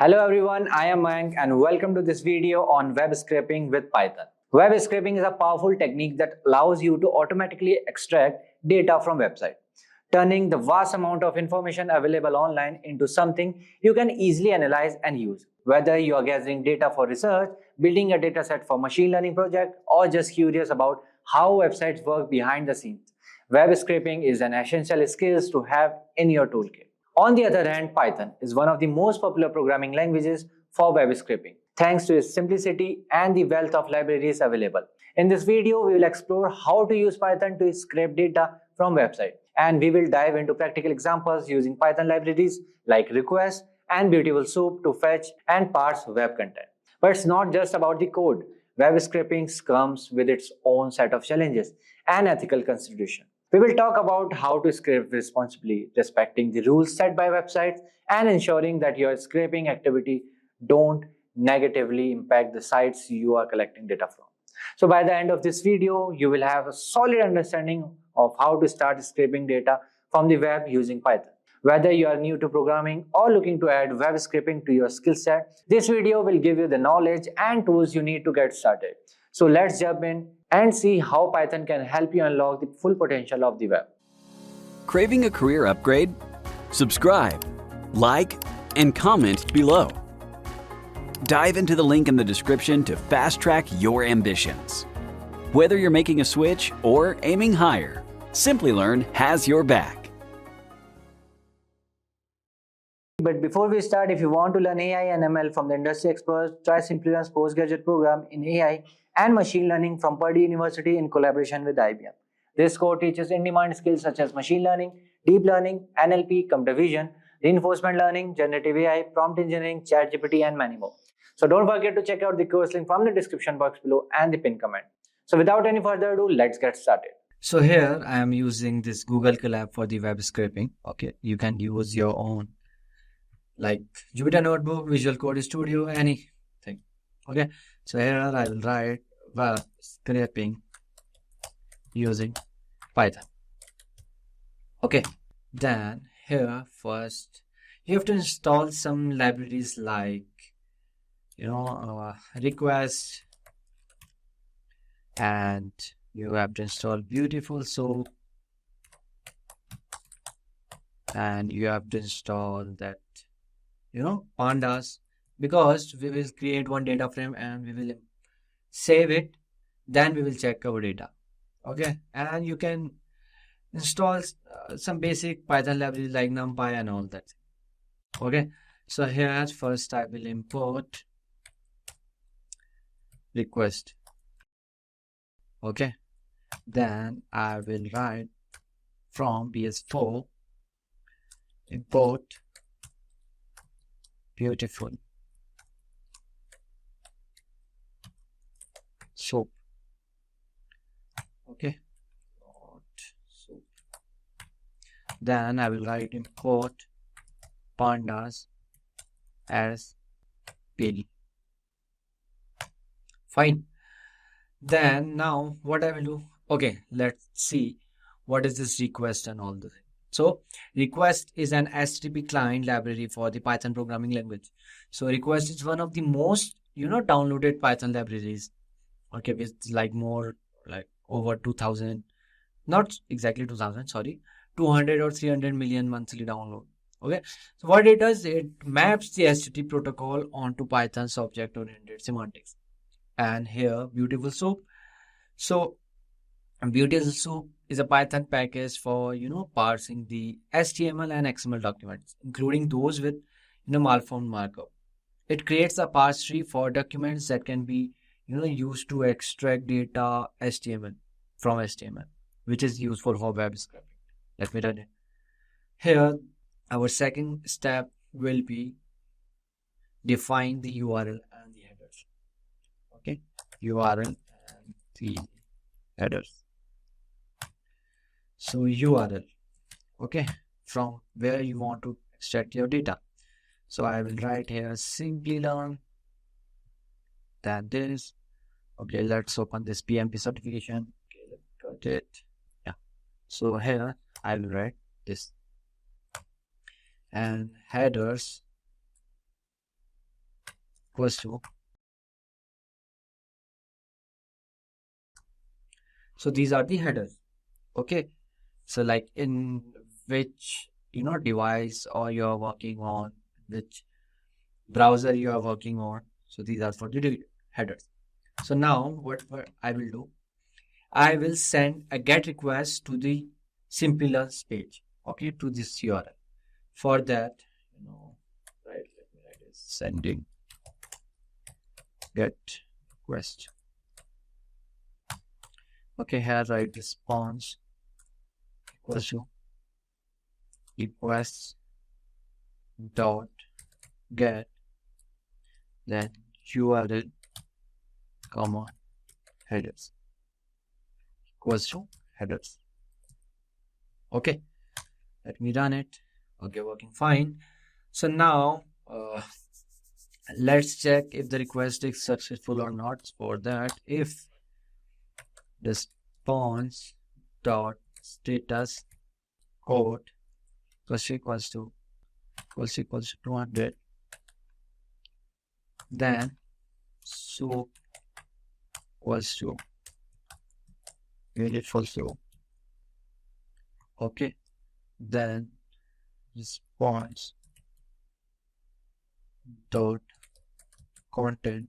Hello everyone, I am Mayank and welcome to this video on web scraping with Python. Web scraping is a powerful technique that allows you to automatically extract data from website, turning the vast amount of information available online into something you can easily analyze and use. Whether you are gathering data for research, building a dataset for machine learning project, or just curious about how websites work behind the scenes, web scraping is an essential skill to have in your toolkit. On the other hand, Python is one of the most popular programming languages for web scraping, thanks to its simplicity and the wealth of libraries available. In this video, we will explore how to use Python to scrape data from websites, and we will dive into practical examples using Python libraries like request and beautiful soup to fetch and parse web content. But it's not just about the code. Web scraping comes with its own set of challenges and ethical consideration. We will talk about how to scrape responsibly, respecting the rules set by websites, and ensuring that your scraping activity don't negatively impact the sites you are collecting data from. So by the end of this video, you will have a solid understanding of how to start scraping data from the web using Python. Whether you are new to programming or looking to add web scraping to your skill set, this video will give you the knowledge and tools you need to get started. So let's jump in and see how Python can help you unlock the full potential of the web. Craving a career upgrade? Subscribe, like, and comment below. Dive into the link in the description to fast-track your ambitions. Whether you're making a switch or aiming higher, Simplilearn has your back. But before we start, if you want to learn AI and ML from the industry experts, try Simplilearn's postgraduate program in AI and machine learning from Purdue University in collaboration with IBM. This course teaches in-demand skills such as machine learning, deep learning, NLP, computer vision, reinforcement learning, generative AI, prompt engineering, ChatGPT, and many more. So don't forget to check out the course link from the description box below and the pinned comment. So without any further ado, let's get started. So here I am using this Google Colab for the web scraping. Okay, you can use your own like Jupyter Notebook, Visual Code Studio, anything. Okay, so here I will write web scraping using Python. Okay, then here first you have to install some libraries like request, and you have to install beautiful soup, and you have to install that pandas, because we will create one data frame and we will save it, then we will check our data. Okay, and you can install some basic Python libraries like NumPy and all that. Okay, so here first I will import request. Okay, then I will write from bs4 import beautiful soup. Okay, soup. Then I will write import pandas as PD. Fine. Then now what I will do? Okay, let's see what is this request and all the thing. So request is an HTTP client library for the Python programming language. So request is one of the most downloaded Python libraries. Okay, with like more like over 2000, not exactly 2000, sorry, 200 or 300 million monthly download. Okay, so what it does, it maps the HTTP protocol onto Python's object-oriented semantics. And here beautiful soup. So beautiful soup is a Python package for parsing the HTML and XML documents, including those with malformed markup. It creates a parse tree for documents that can be used to extract data HTML from HTML, which is useful for web scraping. Let me run it. Here our second step will be define the URL and the headers. Okay, URL and the headers. So URL, okay, from where you want to extract your data. So I will write here Simplilearn, then this. Okay, let's open this PMP certification. Okay, let's cut it. Yeah, so here I will write this, and headers equals to. So these are the headers. Okay. So like in which device or you are working on, which browser you are working on. So these are for the headers. So now what I will do, I will send a GET request to the Simplilearn page. Okay, to this URL. For that, right, let me write this. Sending GET request. Okay, here write response equals to requests dot get, then URL comma headers equals to headers. Okay, let me run it. Okay, working fine. So now let's check if the request is successful or not. For that, if response dot status code equals to 200, then so equals to beautiful so. Okay, then response dot content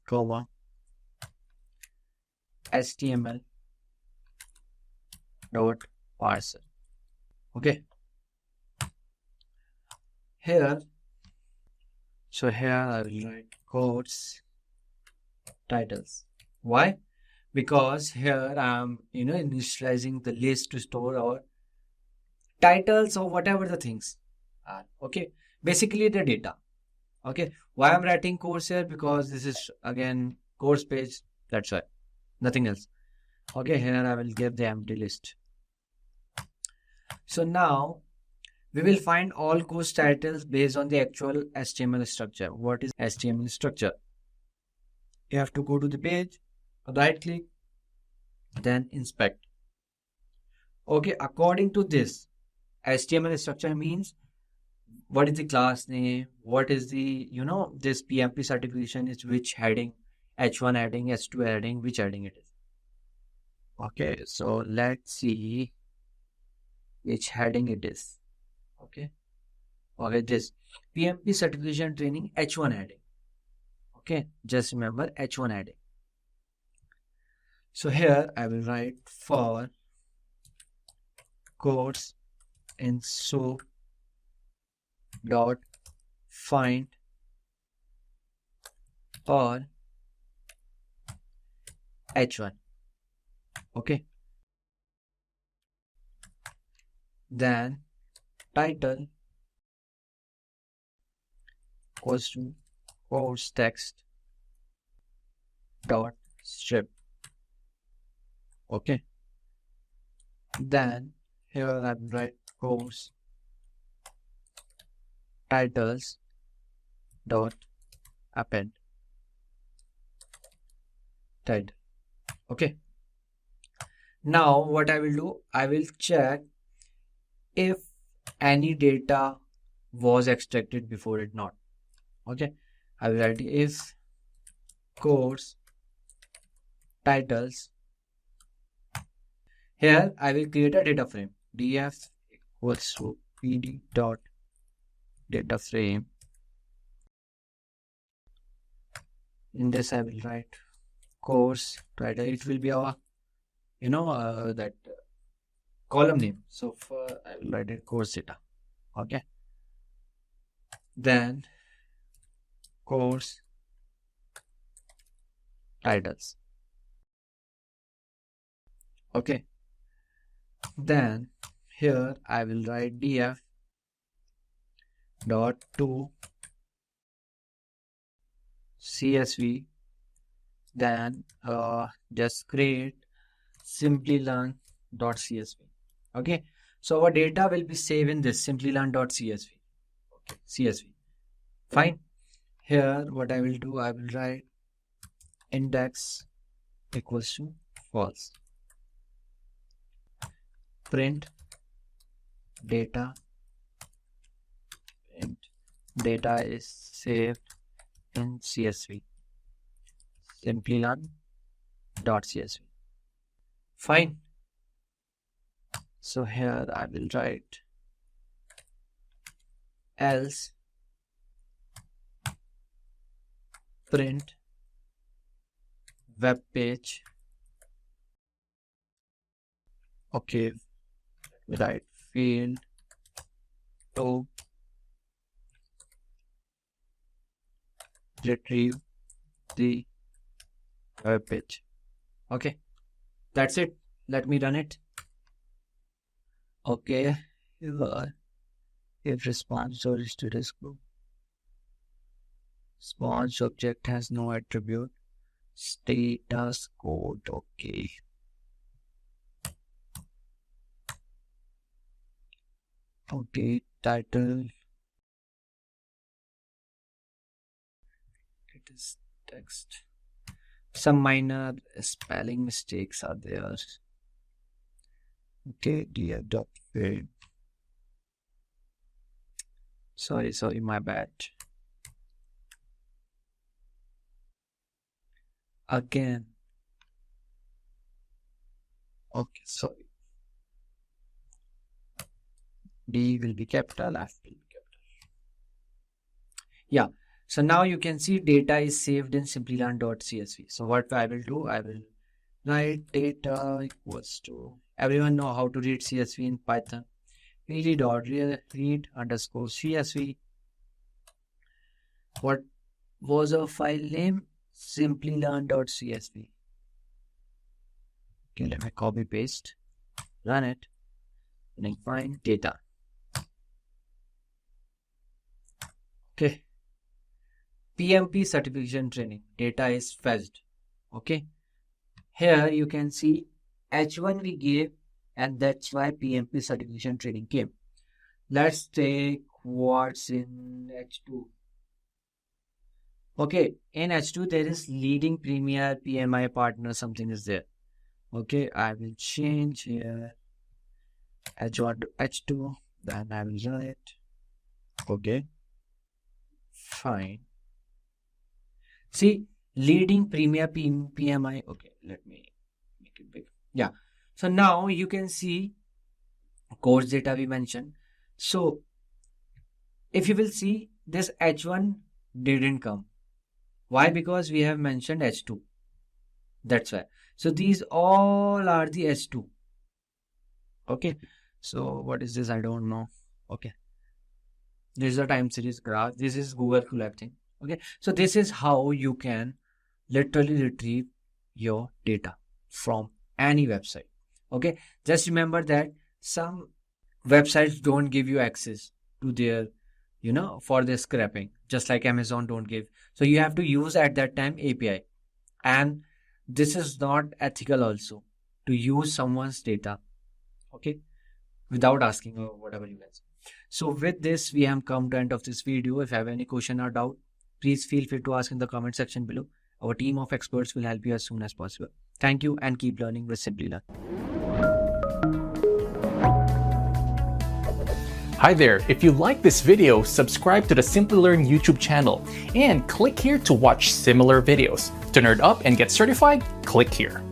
comma HTML dot parser. Okay, here I will write codes titles. Why? Because here I'm initializing the list to store our titles or whatever the things are. Okay, basically the data. Okay, why I'm writing course here? Because this is again course page, that's why, nothing else. Okay, here I will give the empty list. So now we will find all course titles based on the actual HTML structure. What is HTML structure? You have to go to the page, right click, then inspect. Okay, according to this HTML structure means what is the class name, what is the this PMP certification is which heading, H1 heading, H2 heading, which heading it is. Okay, so let's see which heading it is. Okay, this PMP certification training H1 heading. Okay, just remember H1 heading. So here I will write for course in so dot find or H1. Okay, then title equals to course text dot strip. Okay, then here I will write course titles dot append title. Okay, now what I will do, I will check if any data was extracted before it not. Okay, I will write if course titles. Here I will create a data frame, df equals to pd dot data frame. In this I will write course title. It will be our that column name. So for I will write it course data. Okay, then course titles. Okay, then here I will write df dot to csv, then just create Simplilearn dot csv. Okay, so our data will be saved in this Simplilearn dot csv. Okay, csv. Fine. Here what I will do, I will write index equals to false, print data data is saved in CSV, Simplilearn.csv. Fine. So here I will write else print web page. Okay, write field to retrieve the web page. Okay, that's it. Let me run it. Okay, if response or status group, response object has no attribute, status code. Okay. Okay, title. It is text. Some minor spelling mistakes are there. Okay, dear dot field. Sorry, my bad. Again. Okay, sorry. D will be capital, F will be capital. Yeah, so now you can see data is saved in Simplilearn.csv. So what I will do, I will write data equals to, everyone know how to read CSV in Python. read underscore CSV. What was our file name? Simplilearn.csv. Okay, let me copy paste, run it, and then find data. Okay, PMP certification training data is fetched. Okay, here you can see H1 we gave, and that's why PMP certification training came. Let's take what's in H2. Okay, in H2 there is leading premier PMI partner, something is there. Okay, I will change here H1 to H2, then I will run it. Okay, fine. See, leading premier PMI. Okay, let me make it big. Yeah, so now you can see course data we mentioned. So if you will see, this H1 didn't come. Why? Because we have mentioned H2. That's why. So these all are the H2. Okay, so what is this? I don't know. Okay, this is a time series graph. This is Google collecting. Okay, so this is how you can literally retrieve your data from any website. Okay, just remember that some websites don't give you access to their, for their scraping, just like Amazon don't give. So you have to use at that time API, and this is not ethical also to use someone's data, okay, without asking or whatever you guys. So with this, we have come to end of this video. If you have any question or doubt, please feel free to ask in the comment section below. Our team of experts will help you as soon as possible. Thank you, and keep learning with Simplilearn. Hi there, if you like this video, subscribe to the Simplilearn YouTube channel and click here to watch similar videos. To nerd up and get certified, click here.